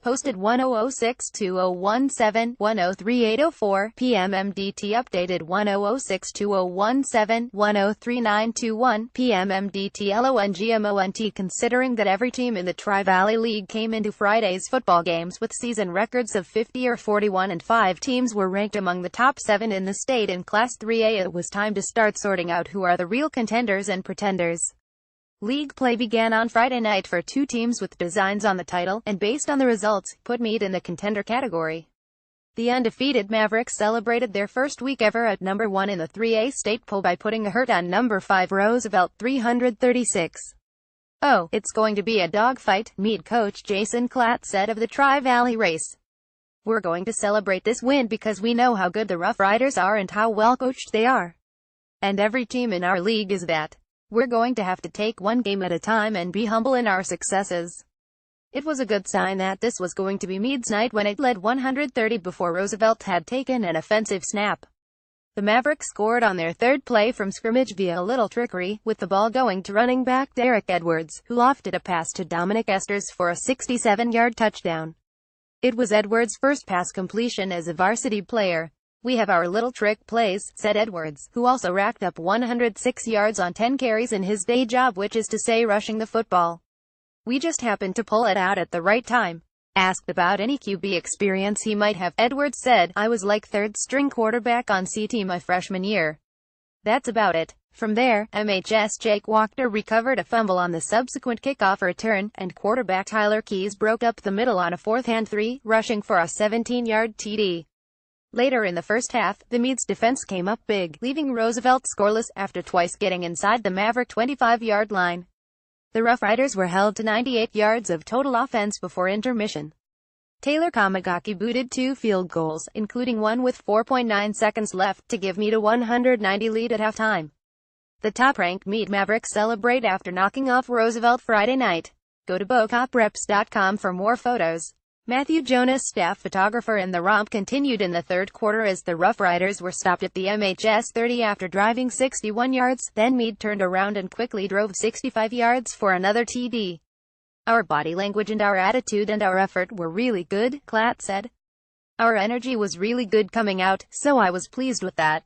Posted 10062017103804, PM MDT updated 10062017103921, PM MDTLONGMONT Considering that every team in the Tri-Valley League came into Friday's football games with season records of 50 or 41 and 5 teams were ranked among the top 7 in the state in Class 3A, it was time to start sorting out who are the real contenders and pretenders. League play began on Friday night for 2 teams with designs on the title, and based on the results, put Mead in the contender category. The undefeated Mavericks celebrated their first week ever at number 1 in the 3A state poll by putting a hurt on number 5 Roosevelt 336. "Oh, it's going to be a dogfight," Mead coach Jason Klatt said of the Tri-Valley race. "We're going to celebrate this win because we know how good the Rough Riders are and how well coached they are. And every team in our league is that. We're going to have to take one game at a time and be humble in our successes." It was a good sign that this was going to be Mead's night when it led 130 before Roosevelt had taken an offensive snap. The Mavericks scored on their third play from scrimmage via a little trickery, with the ball going to running back Derek Edwards, who lofted a pass to Dominic Esters for a 67-yard touchdown. It was Edwards' first pass completion as a varsity player. "We have our little trick plays," said Edwards, who also racked up 106 yards on 10 carries in his day job, which is to say rushing the football. "We just happened to pull it out at the right time." Asked about any QB experience he might have, Edwards said, "I was like third-string quarterback on CT my freshman year. That's about it." From there, MHS Jake Wachter recovered a fumble on the subsequent kickoff return, and quarterback Tyler Keyes broke up the middle on a 4th and 3, rushing for a 17-yard TD. Later in the first half, the Mead's defense came up big, leaving Roosevelt scoreless after twice getting inside the Maverick 25-yard line. The Rough Riders were held to 98 yards of total offense before intermission. Taylor Kamagaki booted 2 field goals, including one with 4.9 seconds left, to give Mead a 190 lead at halftime. The top-ranked Mead Mavericks celebrate after knocking off Roosevelt Friday night. Go to bocopreps.com for more photos. Matthew Jonas, staff photographer, and the romp continued in the third quarter as the Rough Riders were stopped at the MHS 30 after driving 61 yards, then Mead turned around and quickly drove 65 yards for another TD. "Our body language and our attitude and our effort were really good," Klatt said. "Our energy was really good coming out, so I was pleased with that.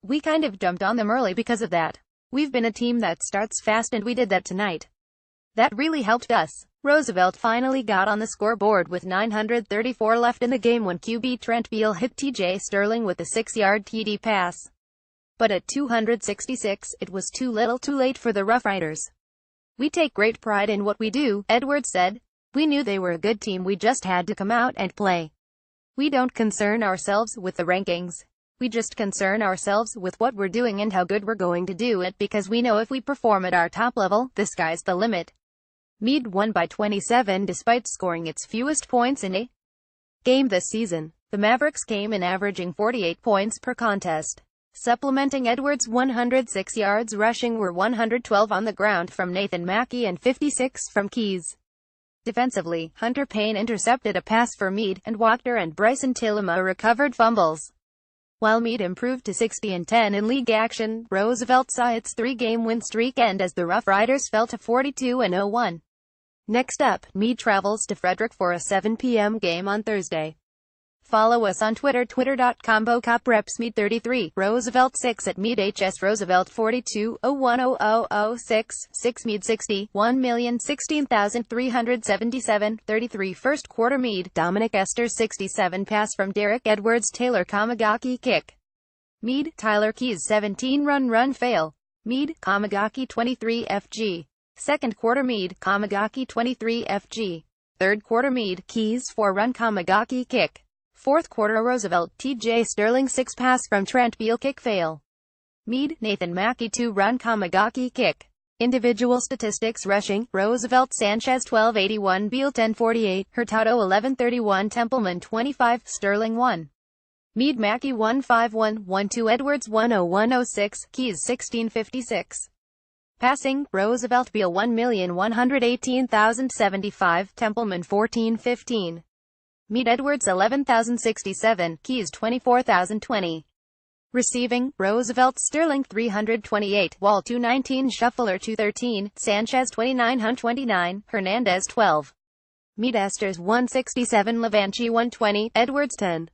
We kind of jumped on them early because of that. We've been a team that starts fast and we did that tonight. That really helped us." Roosevelt finally got on the scoreboard with 9:34 left in the game when QB Trent Beal hit TJ Sterling with a 6-yard TD pass. But at 266, it was too little too late for the Rough Riders. "We take great pride in what we do," Edwards said. "We knew they were a good team, we just had to come out and play. We don't concern ourselves with the rankings. We just concern ourselves with what we're doing and how good we're going to do it, because we know if we perform at our top level, the sky's the limit." Mead won by 27 despite scoring its fewest points in a game this season. The Mavericks came in averaging 48 points per contest. Supplementing Edwards' 106 yards rushing were 112 on the ground from Nathan Mackey and 56 from Keyes. Defensively, Hunter Payne intercepted a pass for Mead, and Wachter and Bryson Tillema recovered fumbles. While Mead improved to 60-10 in league action, Roosevelt saw its 3-game win streak end as the Rough Riders fell to 42-01. Next up, Mead travels to Frederick for a 7 p.m. game on Thursday. Follow us on Twitter, twitter.com/bocoprepsmead33, Roosevelt 6 at MeadHS, Roosevelt 42, 0100006, 6 Mead 60, 1,016,377, 33 first quarter Mead, Dominic Esters 67 pass from Derek Edwards, Taylor Kamagaki kick. Mead, Tyler Keyes 17 run fail. Mead, Kamagaki 23 FG. Second quarter Mead, Kamagaki 23 FG. Third quarter Mead, Keyes 4 run Kamagaki kick. Fourth quarter Roosevelt, TJ Sterling 6 pass from Trent Beal kick fail. Mead, Nathan Mackey 2 run Kamagaki kick. Individual statistics rushing, Roosevelt Sanchez 1281, Beal 1048, Hurtado 1131, Templeman 25, Sterling 1. Mead Mackey 15112, Edwards 10106, Keyes 1656. Passing, Roosevelt Beal 1,118,075, Templeman 1415. Mead Edwards 11,067, Keyes 24,020. Receiving, Roosevelt Sterling 328, Wall 219, Shuffler 213, Sanchez 29, Hunt 29, Hernandez 12. Mead Esters 167, Levanchi 120, Edwards 10.